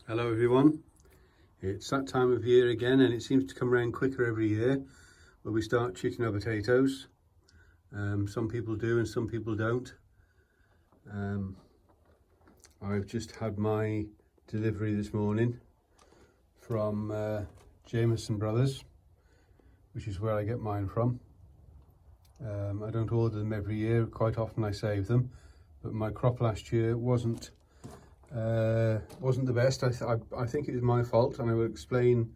Hello everyone, it's that time of year again, and it seems to come around quicker every year where we start chitting our potatoes. Some people do and some people don't. I've just had my delivery this morning from Jameson Brothers, which is where I get mine from. I don't order them every year, quite often I save them, but my crop last year wasn't the best. I think it was my fault, and I will explain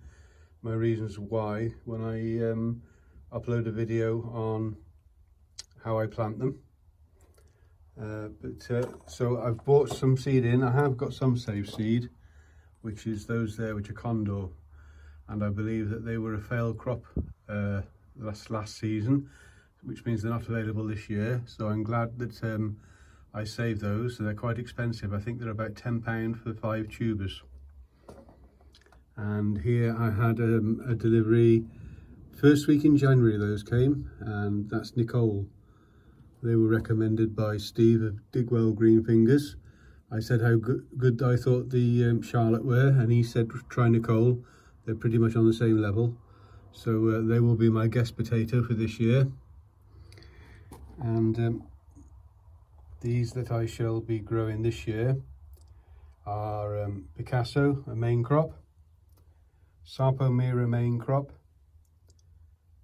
my reasons why when I upload a video on how I plant them. So I've bought some seed in. I have got some saved seed, which is those there which are condor, and I believe that they were a failed crop last season, which means they're not available this year. So I'm glad that I saved those. So they're quite expensive. I think they're about £10 for 5 tubers. And here I had a delivery first week in January. Those came, and that's Nicole. They were recommended by Steve of Digwell Green Fingers. I said how good I thought the Charlotte were, and he said try Nicole. They're pretty much on the same level. So they will be my guest potato for this year. And these that I shall be growing this year are Picasso, a main crop, Sapo Mira main crop,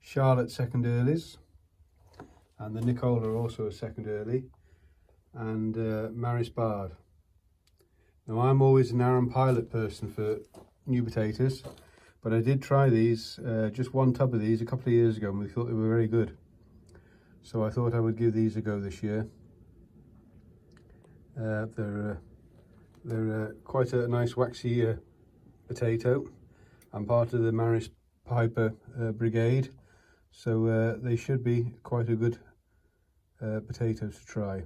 Charlotte second earlies, and the Nicole are also a second early, and Maris Bard. Now I'm always an Aaron Pilot person for new potatoes, but I did try these, just one tub of these a couple of years ago, and we thought they were very good. So I thought I would give these a go this year. They're quite a nice waxy potato. I'm part of the Maris Piper brigade, so they should be quite a good potatoes to try.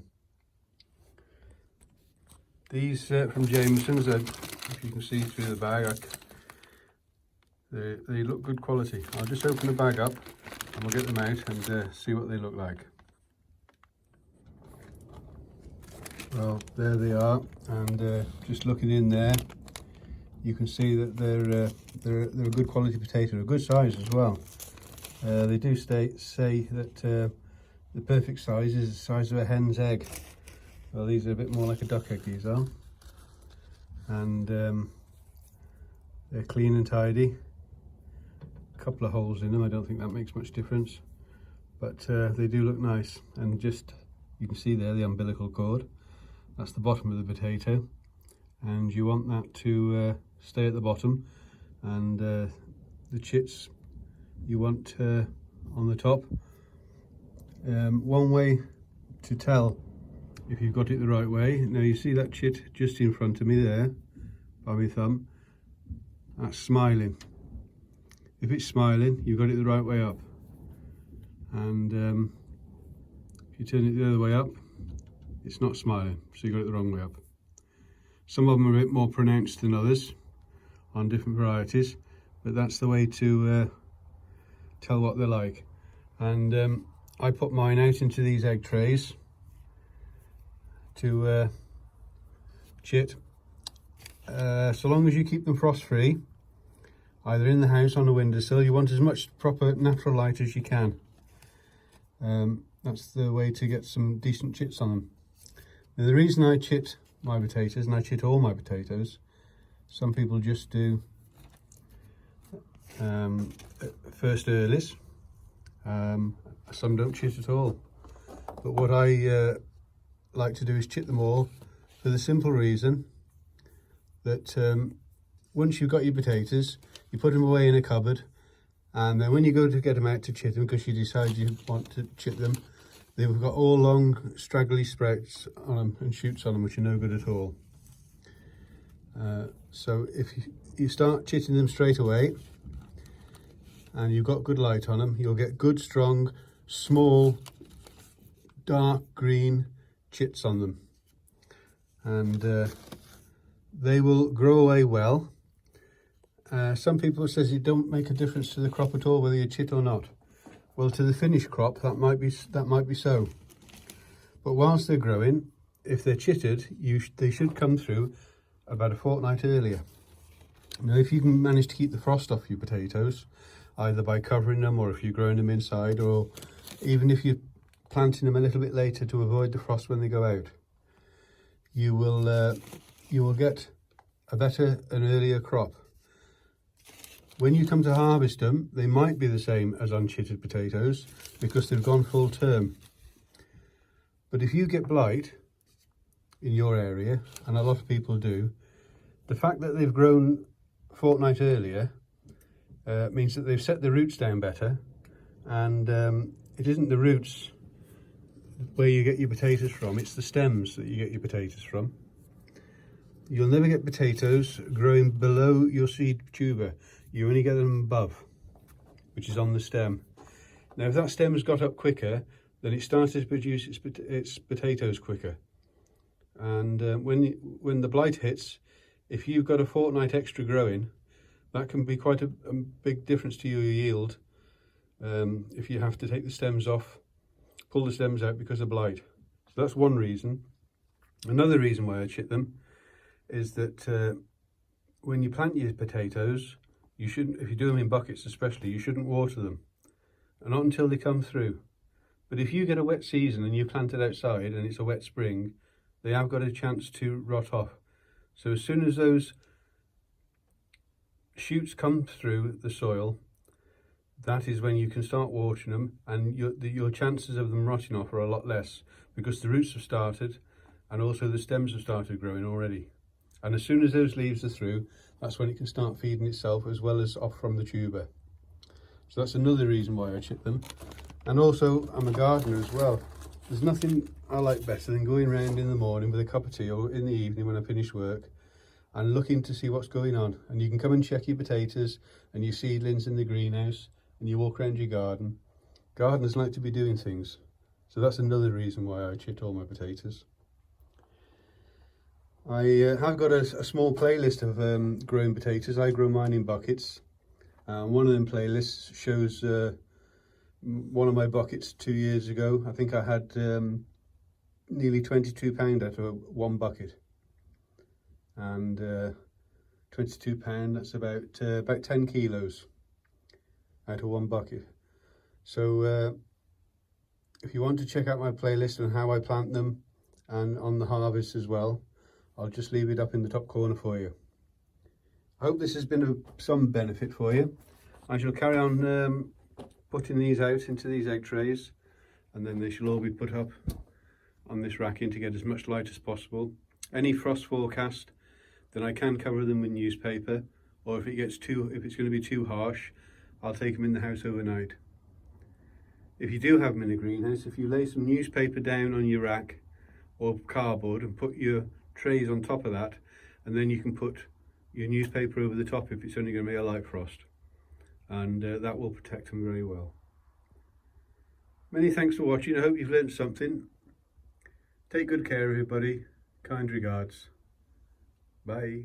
These from Jameson's, if you can see through the bag, they look good quality. I'll just open the bag up and we'll get them out and see what they look like. Well, there they are, and just looking in there, you can see that they're a good quality potato, a good size as well. They do say that the perfect size is the size of a hen's egg. Well, these are a bit more like a duck egg, these are, and they're clean and tidy. A couple of holes in them, I don't think that makes much difference, but they do look nice. And just, you can see there the umbilical cord. That's the bottom of the potato, and you want that to stay at the bottom, and the chits you want on the top. One way to tell if you've got it the right way, now you see that chit just in front of me there by my thumb, that's smiling. If it's smiling, you've got it the right way up, and if you turn it the other way up, it's not smiling, so you got it the wrong way up. Some of them are a bit more pronounced than others on different varieties, but that's the way to tell what they're like. And I put mine out into these egg trays to chit. So long as you keep them frost free, either in the house on the windowsill, you want as much proper natural light as you can. That's the way to get some decent chits on them. Now, the reason I chit my potatoes, and I chit all my potatoes, some people just do first earlies, some don't chit at all. But what I like to do is chit them all for the simple reason that once you've got your potatoes, you put them away in a cupboard, and then when you go to get them out to chit them, because you decide you want to chit them, they've got all long straggly sprouts on them and shoots on them, which are no good at all. So if you start chitting them straight away and you've got good light on them, you'll get good, strong, small, dark green chits on them, and they will grow away well. Some people says it don't make a difference to the crop at all whether you chit or not. Well, to the finished crop, that might be so. But whilst they're growing, if they're chitted, they should come through about a fortnight earlier. Now if you can manage to keep the frost off your potatoes, either by covering them or if you're growing them inside, or even if you're planting them a little bit later to avoid the frost when they go out, you will get a better and earlier crop. When you come to harvest them, they might be the same as unchitted potatoes because they've gone full term. But if you get blight in your area, and a lot of people do, the fact that they've grown a fortnight earlier means that they've set the roots down better, and it isn't the roots where you get your potatoes from, it's the stems that you get your potatoes from. You'll never get potatoes growing below your seed tuber. You only get them above, which is on the stem. Now if that stem has got up quicker, then it starts to produce its potatoes quicker. And when the blight hits, if you've got a fortnight extra growing, that can be quite a big difference to your yield. If you have to take the stems off, pull the stems out because of blight. So that's one reason. Another reason why I chit them is that when you plant your potatoes, you shouldn't, if you do them in buckets especially, you shouldn't water them, and not until they come through. But if you get a wet season and you plant it outside and it's a wet spring, they have got a chance to rot off. So as soon as those shoots come through the soil, that is when you can start watering them, and your chances of them rotting off are a lot less because the roots have started and also the stems have started growing already. And as soon as those leaves are through, that's when it can start feeding itself as well as off from the tuber. So that's another reason why I chip them. And also, I'm a gardener as well. There's nothing I like better than going around in the morning with a cup of tea, or in the evening when I finish work, and looking to see what's going on. And you can come and check your potatoes and your seedlings in the greenhouse, and you walk around your garden. Gardeners like to be doing things. So that's another reason why I chit all my potatoes. I have got a small playlist of growing potatoes. I grow mine in buckets. One of them playlists shows one of my buckets 2 years ago. I think I had nearly £22 out of one bucket. And £22, that's about 10 kilos out of one bucket. So if you want to check out my playlist on how I plant them and on the harvest as well, I'll just leave it up in the top corner for you. I hope this has been of some benefit for you. I shall carry on putting these out into these egg trays, and then they shall all be put up on this racking to get as much light as possible. Any frost forecast, then I can cover them with newspaper, or if it's going to be too harsh, I'll take them in the house overnight. If you do have them in the greenhouse, if you lay some newspaper down on your rack or cardboard and put your trays on top of that, and then you can put your newspaper over the top if it's only going to be a light frost, and that will protect them very well. Many thanks for watching. I hope you've learned something. Take good care, everybody. Kind regards. Bye.